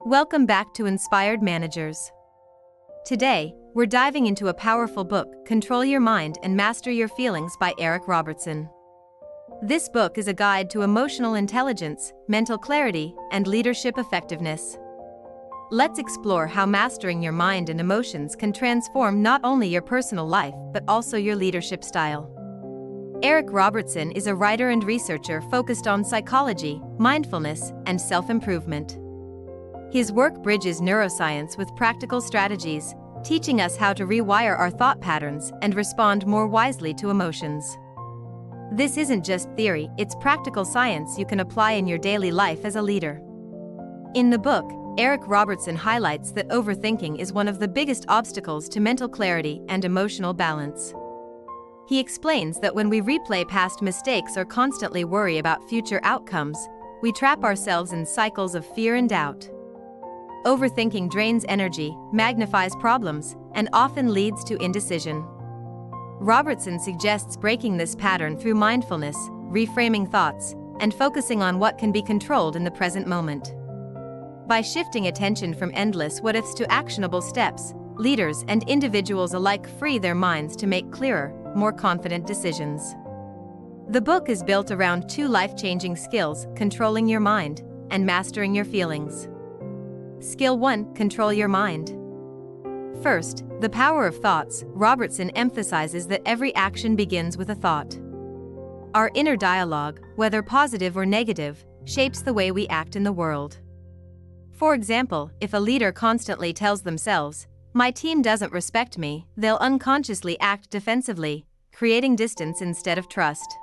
Welcome back to Inspired Managers. Today, we're diving into a powerful book, Control Your Mind and Master Your Feelings by Eric Robertson. This book is a guide to emotional intelligence, mental clarity, and leadership effectiveness. Let's explore how mastering your mind and emotions can transform not only your personal life but also your leadership style. Eric Robertson is a writer and researcher focused on psychology, mindfulness, and self-improvement. His work bridges neuroscience with practical strategies, teaching us how to rewire our thought patterns and respond more wisely to emotions. This isn't just theory, it's practical science you can apply in your daily life as a leader. In the book, Eric Robertson highlights that overthinking is one of the biggest obstacles to mental clarity and emotional balance. He explains that when we replay past mistakes or constantly worry about future outcomes, we trap ourselves in cycles of fear and doubt. Overthinking drains energy, magnifies problems, and often leads to indecision. Robertson suggests breaking this pattern through mindfulness, reframing thoughts, and focusing on what can be controlled in the present moment. By shifting attention from endless what-ifs to actionable steps, leaders and individuals alike free their minds to make clearer, more confident decisions. The book is built around two life-changing skills: controlling your mind and mastering your feelings. Skill 1: Control your mind. First, the power of thoughts. Robertson emphasizes that every action begins with a thought. Our inner dialogue, whether positive or negative, shapes the way we act in the world. For example, if a leader constantly tells themselves, "My team doesn't respect me," they'll unconsciously act defensively, creating distance instead of trust.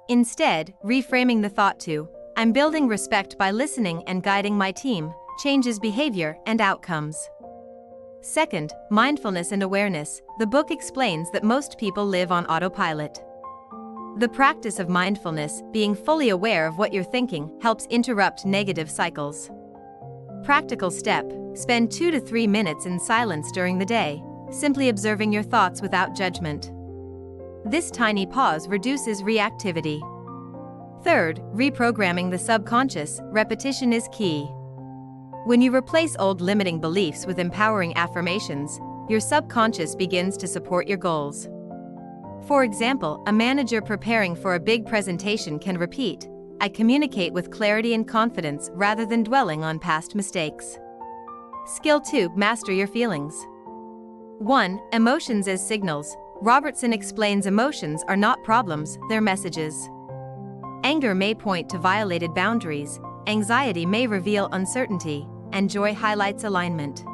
Instead, reframing the thought to, "I'm building respect by listening and guiding my team," changes behavior and outcomes. Second, mindfulness and awareness. The book explains that most people live on autopilot. The practice of mindfulness, being fully aware of what you're thinking, helps interrupt negative cycles. Practical step: spend 2 to 3 minutes in silence during the day, simply observing your thoughts without judgment. This tiny pause reduces reactivity. Third, reprogramming the subconscious. Repetition is key. When you replace old limiting beliefs with empowering affirmations, your subconscious begins to support your goals. For example, a manager preparing for a big presentation can repeat, "I communicate with clarity and confidence," rather than dwelling on past mistakes. Skill 2: Master your feelings. 1. Emotions as signals. Robertson explains emotions are not problems, they're messages. Anger may point to violated boundaries, anxiety may reveal uncertainty, and joy highlights alignment.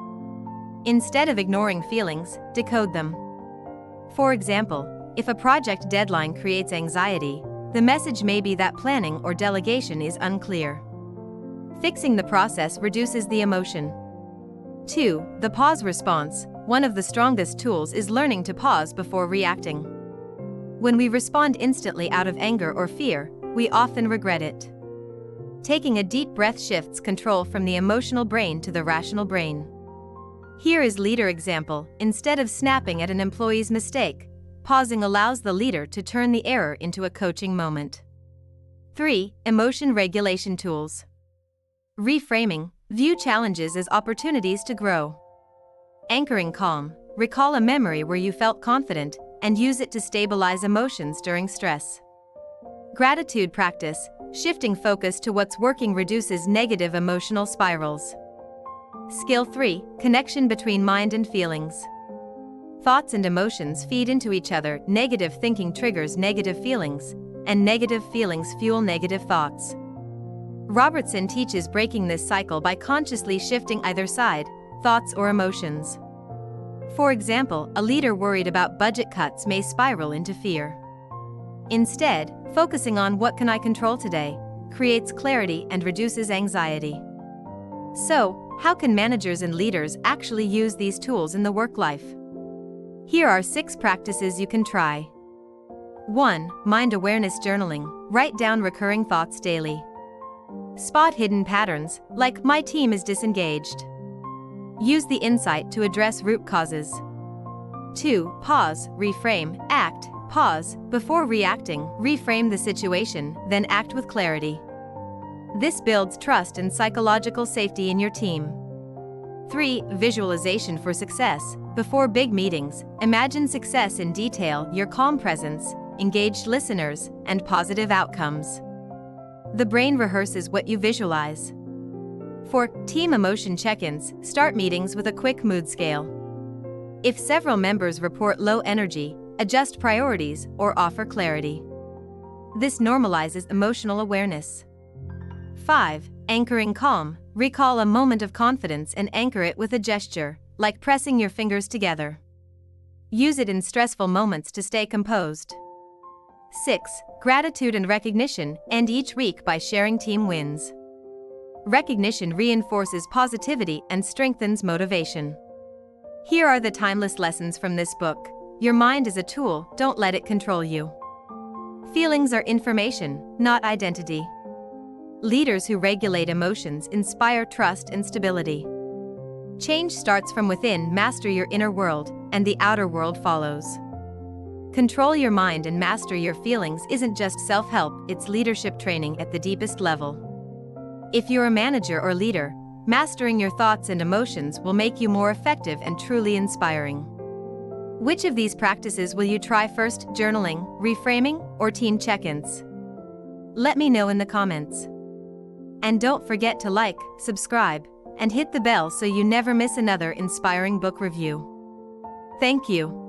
Instead of ignoring feelings, decode them. For example, if a project deadline creates anxiety, the message may be that planning or delegation is unclear. Fixing the process reduces the emotion. 2. The pause response. One of the strongest tools is learning to pause before reacting. When we respond instantly out of anger or fear, we often regret it. Taking a deep breath shifts control from the emotional brain to the rational brain. Here is leader example: instead of snapping at an employee's mistake, pausing allows the leader to turn the error into a coaching moment. 3. Emotion regulation tools. Reframing. View challenges as opportunities to grow. Anchoring calm. Recall a memory where you felt confident and use it to stabilize emotions during stress. Gratitude practice. Shifting focus to what's working reduces negative emotional spirals. Skill 3: Connection between mind and feelings. Thoughts and emotions feed into each other. Negative thinking triggers negative feelings, and negative feelings fuel negative thoughts. Robertson teaches breaking this cycle by consciously shifting either side, thoughts or emotions. For example, a leader worried about budget cuts may spiral into fear. Instead, focusing on "what can I control today?" creates clarity and reduces anxiety. So, how can managers and leaders actually use these tools in the work life? Here are 6 practices you can try. 1. Mind awareness journaling. Write down recurring thoughts daily. Spot hidden patterns, like "my team is disengaged." Use the insight to address root causes. 2. Pause, reframe, act. Pause before reacting, reframe the situation, then act with clarity. This builds trust and psychological safety in your team. 3. Visualization for success. Before big meetings, imagine success in detail: your calm presence, engaged listeners, and positive outcomes. The brain rehearses what you visualize. 4. Team emotion check-ins. Start meetings with a quick mood scale. If several members report low energy, adjust priorities or offer clarity. This normalizes emotional awareness. 5. Anchoring calm. Recall a moment of confidence and anchor it with a gesture, like pressing your fingers together. Use it in stressful moments to stay composed. 6. Gratitude and recognition. End each week by sharing team wins. Recognition reinforces positivity and strengthens motivation. Here are the timeless lessons from this book. Your mind is a tool, don't let it control you. Feelings are information, not identity. Leaders who regulate emotions inspire trust and stability. Change starts from within. Master your inner world, and the outer world follows. Control your mind and master your feelings isn't just self-help, it's leadership training at the deepest level. If you're a manager or leader, mastering your thoughts and emotions will make you more effective and truly inspiring. Which of these practices will you try first? Journaling, reframing, or team check-ins? Let me know in the comments. And don't forget to like, subscribe, and hit the bell so you never miss another inspiring book review. Thank you.